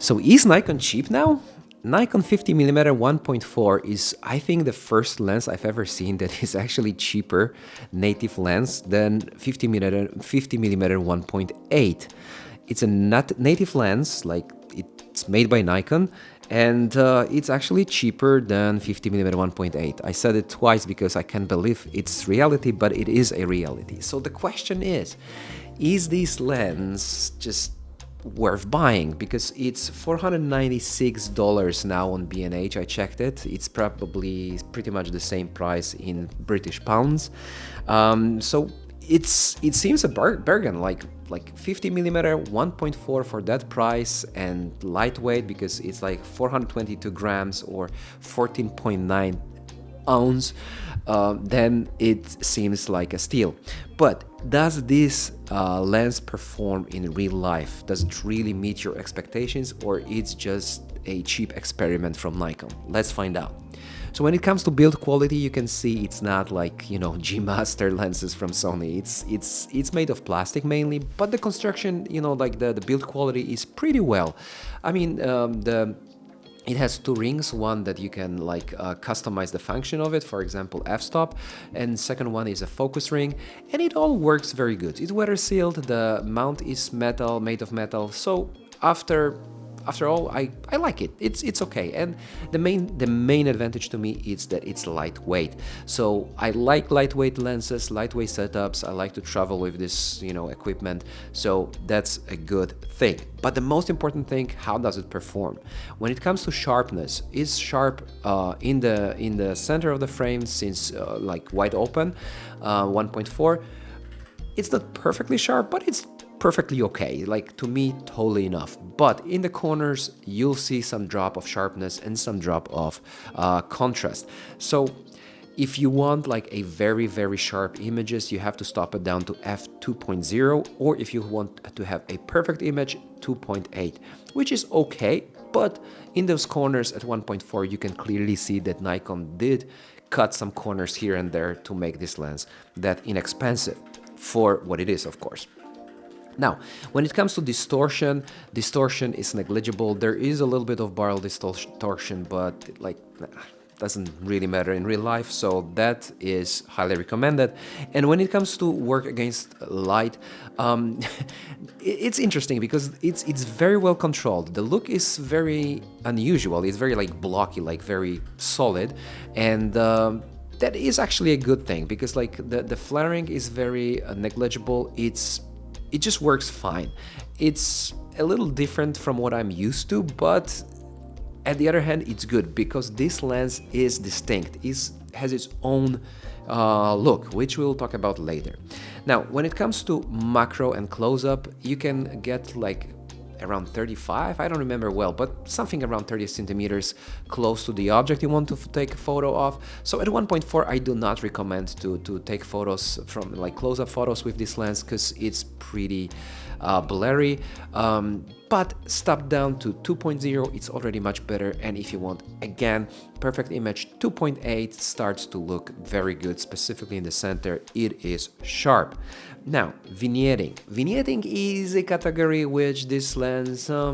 So is Nikon cheap now? Nikon 50mm 1.4 is, I think, the first lens I've ever seen that is actually cheaper native lens than 50mm 1.8. It's a native lens, like it's made by Nikon, and it's actually cheaper than 50mm 1.8. I said it twice because I can't believe it's reality, but it is a reality. So the question is this lens just worth buying? Because it's $496 now on B&H. I checked it. It's probably pretty much the same price in British pounds. So it seems a bargain, like 50mm 1.4 for that price, and lightweight because it's like 422 grams or 14.9 ounce, then it seems like a steal. But does this lens perform in real life? Does it really meet your expectations, or it's just a cheap experiment from Nikon? Let's find out. So when it comes to build quality, you can see it's not like, you know, G Master lenses from Sony. It's made of plastic mainly, but the construction, you know, like the build quality is pretty well. I mean, it has two rings, one that you can like customize the function of it, for example f-stop, and second one is a focus ring, and it all works very good. It's weather sealed, the mount is metal, made of metal, so after all, I like it. It's okay, and the main advantage to me is that it's lightweight. So I like lightweight lenses, lightweight setups. I like to travel with this, you know, equipment. So that's a good thing. But the most important thing, how does it perform? When it comes to sharpness, is sharp in the center of the frame, since like wide open, 1.4. It's not perfectly sharp, but it's perfectly okay, like to me totally enough. But in the corners you'll see some drop of sharpness and some drop of contrast. So if you want like a very sharp images, you have to stop it down to f2.0, or if you want to have a perfect image, 2.8, which is okay. But in those corners at 1.4 you can clearly see that Nikon did cut some corners here and there to make this lens that inexpensive for what it is, of course. Now, when it comes to distortion is negligible. There is a little bit of barrel distortion, but like doesn't really matter in real life, so that is highly recommended. And when it comes to work against light, it's interesting because it's very well controlled. The look is very unusual. It's very like blocky, like very solid, and that is actually a good thing, because like the flaring is very negligible. It just works fine. It's a little different from what I'm used to, but at the other hand, it's good because this lens is distinct, has its own look, which we'll talk about later. Now, when it comes to macro and close-up, you can get like around 35, I don't remember well, but something around 30 centimeters close to the object you want to take a photo of. So at 1.4 I do not recommend to take photos from like close-up photos with this lens, because it's pretty blurry, but step down to 2.0, it's already much better. And if you want again perfect image, 2.8 starts to look very good, specifically in the center. It is sharp. Now, vignetting is a category which this lens, I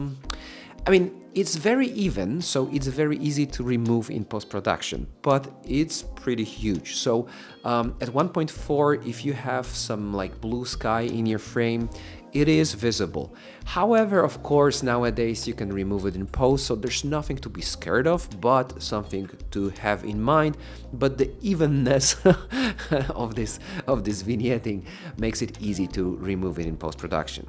mean, it's very even, so it's very easy to remove in post-production, but it's pretty huge. So at 1.4, if you have some like blue sky in your frame, it is visible. However, of course, nowadays you can remove it in post, so there's nothing to be scared of, but something to have in mind. But the evenness of this vignetting makes it easy to remove it in post-production.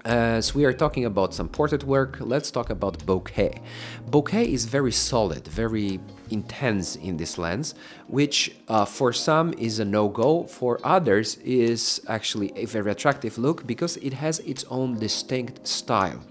As we are talking about some portrait work, let's talk about bokeh. Bokeh is very solid, very intense in this lens, which for some is a no-go, for others is actually a very attractive look because it has its own distinct style.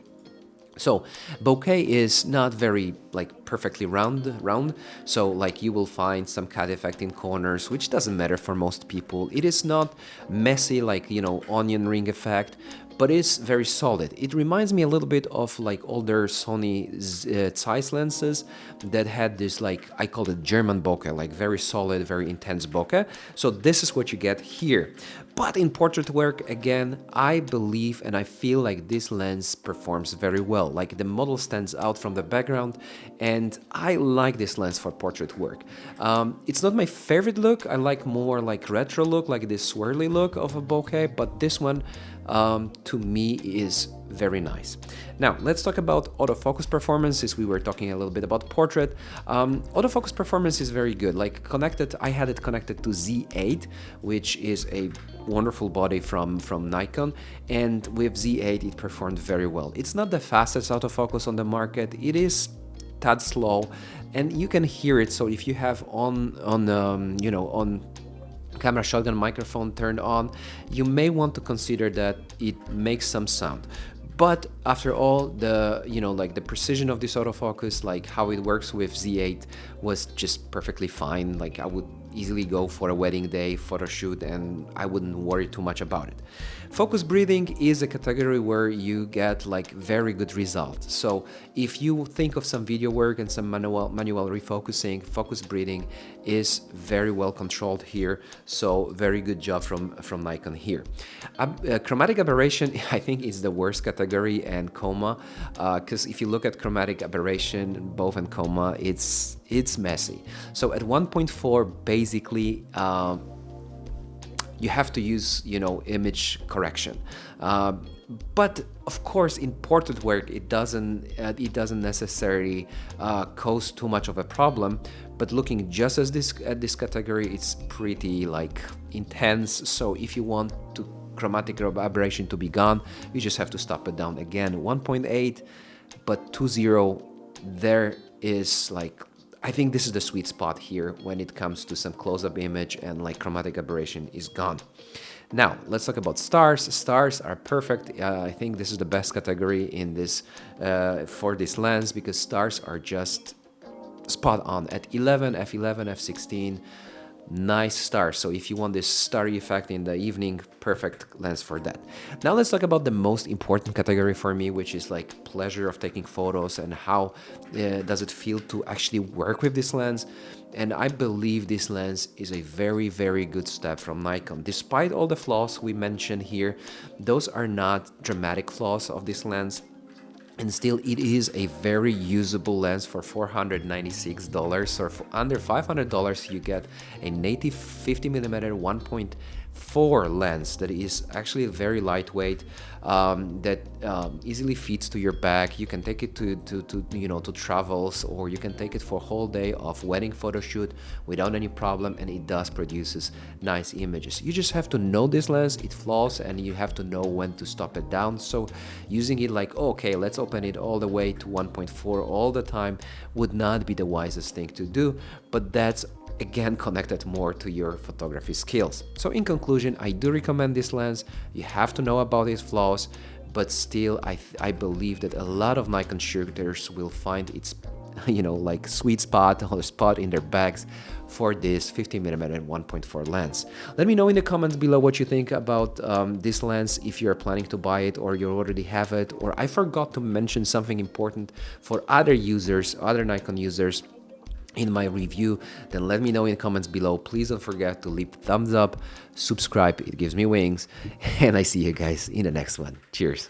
So bokeh is not very like perfectly round, so like you will find some cut effect in corners, which doesn't matter for most people. It is not messy like, you know, onion ring effect, but it's very solid. It reminds me a little bit of like older Sony Zeiss lenses that had this, like, I call it German bokeh, like very solid, very intense bokeh. So this is what you get here. But in portrait work, again, I believe and I feel like this lens performs very well. Like the model stands out from the background, and I like this lens for portrait work. It's not my favorite look. I like more like retro look, like this swirly look of a bokeh, but this one to me is very nice. Now let's talk about autofocus performance, since we were talking a little bit about portrait. Autofocus performance is very good. Like connected, I had it connected to Z8, which is a wonderful body from Nikon, and with Z8 it performed very well. It's not the fastest autofocus on the market. It is tad slow, and you can hear it. So if you have on camera shotgun microphone turned on, you may want to consider that it makes some sound. But after all, the precision of this autofocus, like how it works with Z8, was just perfectly fine. Like I would easily go for a wedding day photo shoot and I wouldn't worry too much about it. Focus breathing is a category where you get like very good results. So if you think of some video work and some manual refocusing, focus breathing is very well controlled here. So very good job from Nikon here. Chromatic aberration, I think, is the worst category, and coma, because if you look at chromatic aberration, both and coma, it's messy. So at 1.4, basically, you have to use, image correction. But of course, in portrait work, it doesn't necessarily cause too much of a problem. But looking just at this category, it's pretty like intense. So if you want to chromatic aberration to be gone, you just have to stop it down again. 1.8, but 2.0, there is like, I think this is the sweet spot here when it comes to some close-up image and like chromatic aberration is gone. Now let's talk about stars. Stars are perfect. I think this is the best category in this for this lens, because stars are just spot on at 11, f11, f16. Nice stars. So if you want this starry effect in the evening, perfect lens for that. Now let's talk about the most important category for me, which is like pleasure of taking photos and how does it feel to actually work with this lens. And I believe this lens is a very, very good step from Nikon. Despite all the flaws we mentioned here, those are not dramatic flaws of this lens. And still, it is a very usable lens for $496, or for under $500 you get a native 50mm 1.4 lens that is actually very lightweight, that easily fits to your bag. You can take it to travels, or you can take it for a whole day of wedding photo shoot without any problem, and it does produces nice images. You just have to know this lens, it flaws, and you have to know when to stop it down. So using it like, okay, let's open it all the way to 1.4 all the time would not be the wisest thing to do, but that's again connected more to your photography skills. So in conclusion, I do recommend this lens. You have to know about its flaws, but still I believe that a lot of Nikon shooters will find its like sweet spot or spot in their bags for this 50mm 1.4 lens. Let me know in the comments below what you think about this lens, if you're planning to buy it or you already have it, or I forgot to mention something important for other users, other Nikon users in my review, then let me know in the comments below. Please don't forget to leave a thumbs up, subscribe, it gives me wings, and I see you guys in the next one. Cheers.